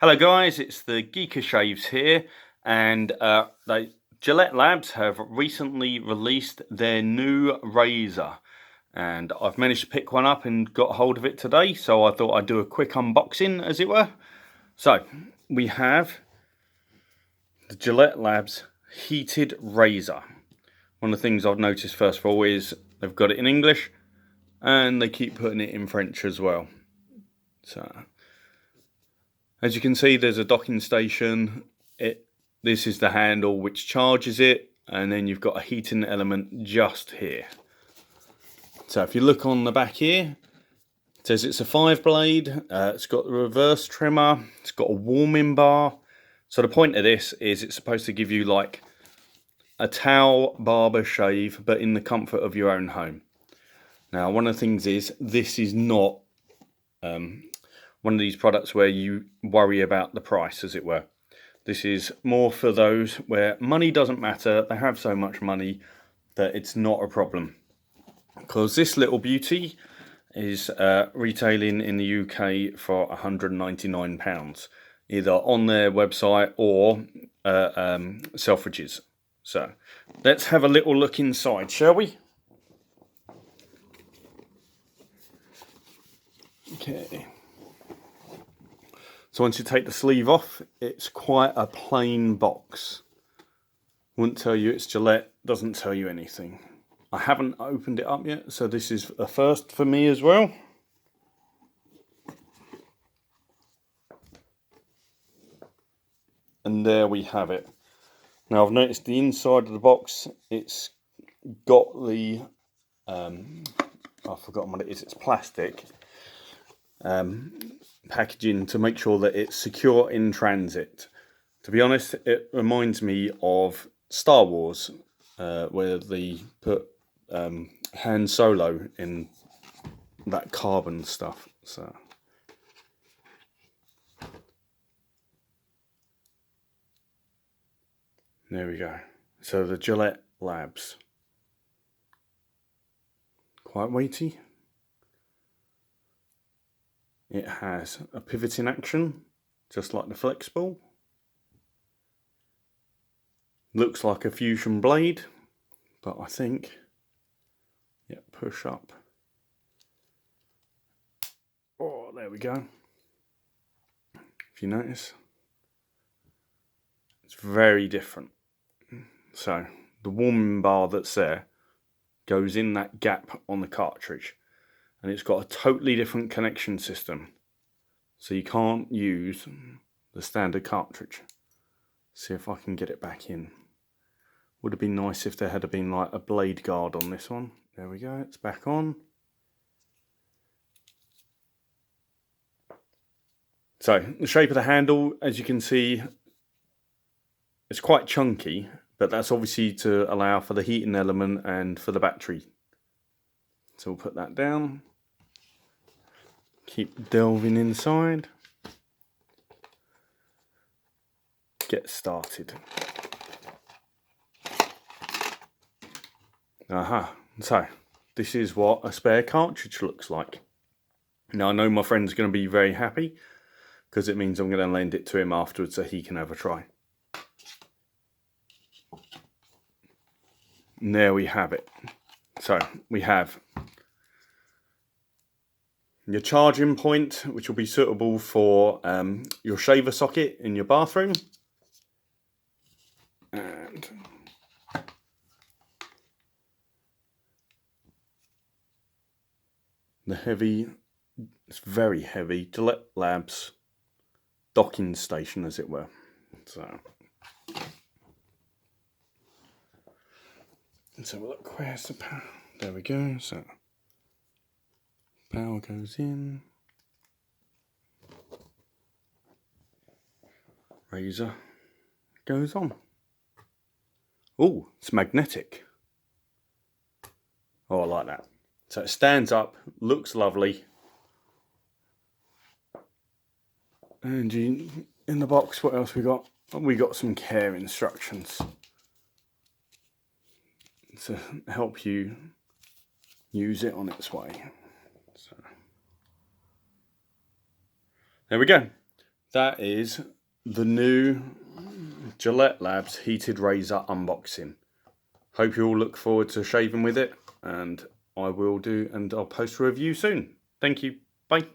Hello guys, it's the Geeker Shaves here, and Gillette Labs have recently released their new razor, and I've managed to pick one up and got hold of it today, so I thought I'd do a quick unboxing, as it were. So, we have the Gillette Labs heated razor. One of the things I've noticed first of all is they've got it in English, and they keep putting it in French as well. So, as you can see, there's a docking station. This is the handle which charges it, and then you've got a heating element just here. So if you look on the back here, it says it's a 5-blade. It's got the reverse trimmer. It's got a warming bar. So the point of this is it's supposed to give you like a towel barber shave, but in the comfort of your own home. Now, one of the things is this is not one of these products where you worry about the price, as it were. This is more for those where money doesn't matter. They have so much money that it's not a problem. Because this little beauty is retailing in the UK for £199, either on their website or Selfridges. So let's have a little look inside, shall we? Okay. So once you take the sleeve off, it's quite a plain box. Wouldn't tell you it's Gillette, doesn't tell you anything. I haven't opened it up yet, so this is a first for me as well. And there we have it. Now I've noticed the inside of the box, it's got the, I've forgotten what it is, it's plastic. Packaging to make sure that it's secure in transit. To be honest, it reminds me of Star Wars, where they put Han Solo in that carbon stuff. So there we go. So the Gillette Labs, quite weighty. It has a pivoting action, just like the flexible. Looks like a fusion blade, but I think, yeah, push up. Oh, there we go. If you notice, it's very different. So the warming bar that's there goes in that gap on the cartridge. And it's got a totally different connection system. So you can't use the standard cartridge. See if I can get it back in. Would have been nice if there had been like a blade guard on this one. There we go, it's back on. So the shape of the handle, as you can see, it's quite chunky, but that's obviously to allow for the heating element and for the battery. So we'll put that down. Keep delving inside. Get started. Aha, so this is what a spare cartridge looks like. Now I know my friend's going to be very happy because it means I'm going to lend it to him afterwards so he can have a try. And there we have it. So we have your charging point, which will be suitable for your shaver socket in your bathroom. And the heavy, it's very heavy, Gillette Labs docking station, as it were. So let's have a look, where's the power? There we go. So power goes in. Razor goes on. Oh, it's magnetic. Oh, I like that. So it stands up, looks lovely. And in the box, what else we got? We got some care instructions to help you use it on its way. So there we go. that is the new Gillette Labs heated razor unboxing. Hope you all look forward to shaving with it, and I will do, and I'll post a review soon. Thank you. Bye.